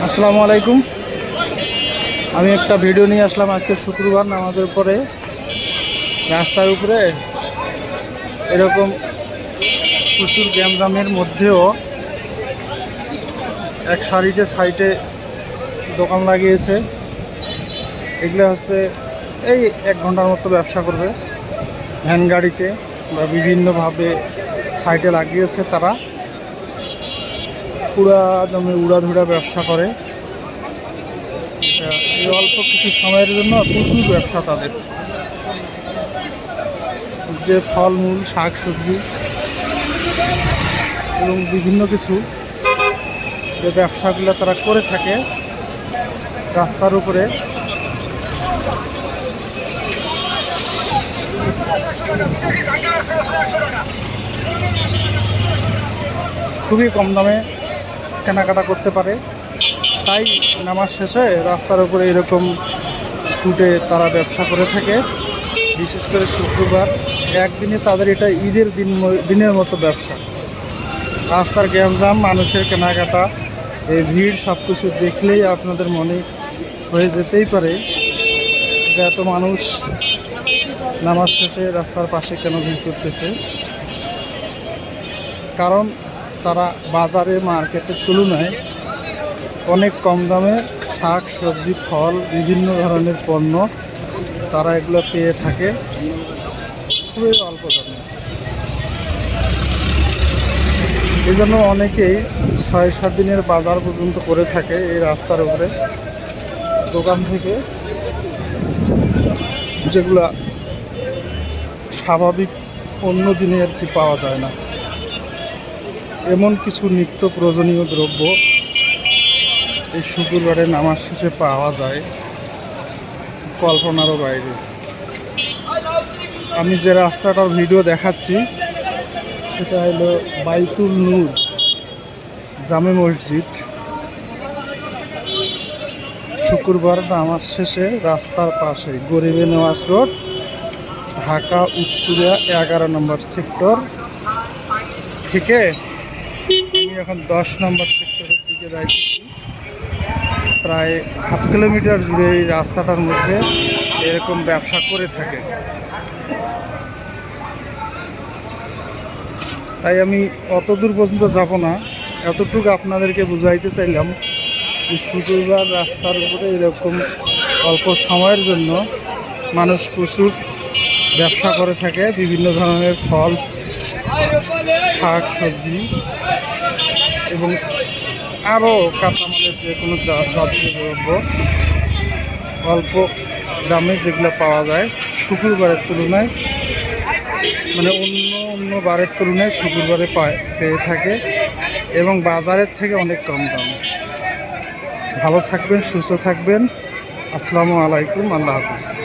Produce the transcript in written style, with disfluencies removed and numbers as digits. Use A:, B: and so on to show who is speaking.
A: আসসালামু আলাইকুম। আমি একটা ভিডিও নিয়ে আসলাম আজকে শুক্রবার নামাজের পরে। রাস্তার উপরে এরকম প্রচুর গ্যামজামের মধ্যেও এক সাইডে দোকান লাগিয়েছে। এগুলো হচ্ছে এই 1 ঘন্টার মতো ব্যবসা করবে ভ্যান গাড়িতে বা বিভিন্নভাবে সাইডে লাগিয়েছে। তারা পুরা দমে উড়াধুরা ব্যবসা করে। এই অল্প কিছু সময়ের জন্য প্রচুর ব্যবসা তাদের। যে ফলমূল, শাক সবজি এবং বিভিন্ন কিছু যে ব্যবসাগুলো তারা করে থাকে রাস্তার উপরে, খুবই কম দামে কেনাকাটা করতে পারে। তাই নামাজ শেষে রাস্তার উপরে এরকম ফুটে তারা ব্যবসা করে থাকে। বিশেষ করে শুক্রবার একদিনে তাদের এটা ঈদের দিনের মতো ব্যবসা। রাস্তার গ্যামজাম, মানুষের কেনাকাটা, এই ভিড় সব কিছু দেখলেই আপনাদের মনে হয়ে যেতেই পারে যে এত মানুষ নামাজ শেষে রাস্তার পাশে কেন ভিড় করতেছে। কারণ তারা বাজারে মার্কেটের তুলনায় অনেক কম দামে শাক সবজি, ফল, বিভিন্ন ধরনের পণ্য তারা এগুলো পেয়ে থাকে খুবই অল্প দামে। এই জন্য অনেকেই 6-7 দিনের বাজার পর্যন্ত করে থাকে এই রাস্তার উপরে দোকান থেকে, যেগুলা স্বাভাবিক অন্য দিনে আর কি পাওয়া যায় না। এমন কিছু নিত্য প্রয়োজনীয় দ্রব্য এই শুক্রবারে নামাজ শেষে পাওয়া যায় কল্পনারও বাইরে। আমি যে রাস্তাটার ভিডিও দেখাচ্ছি সেটা হলো বাইতুল নূর জামে মসজিদ। শুক্রবার নামাজ শেষে রাস্তার পাশে গরিবে নওয়াজ রোড, ঢাকা উত্তরা 11 নম্বর সেক্টর থেকে আমি এখন 10 নম্বর সেক্টরের দিকে যাইতেছি। প্রায় 1/2 কিলোমিটার জুড়ে এই রাস্তাটার মধ্যে এরকম ব্যবসা করে থাকে। তাই আমি অত দূর পর্যন্ত যাব না, এতটুকু আপনাদেরকে বুঝাইতে চাইলাম যে শুক্রবার রাস্তার উপরে এরকম অল্প সময়ের জন্য মানুষ প্রচুর ব্যবসা করে থাকে। বিভিন্ন ধরনের ফল, শাক সবজি এবং আরও কাঁচামালের যে কোনো জাতীয় দ্রব্য অল্প দামে যেগুলো পাওয়া যায় শুক্রবারের তুলনায়, মানে অন্য বারের তুলনায় শুক্রবারে পেয়ে থাকে এবং বাজারের থেকে অনেক কম দামে। ভালো থাকবেন, সুস্থ থাকবেন। আসসালামু আলাইকুম, আল্লাহ হাফিজ।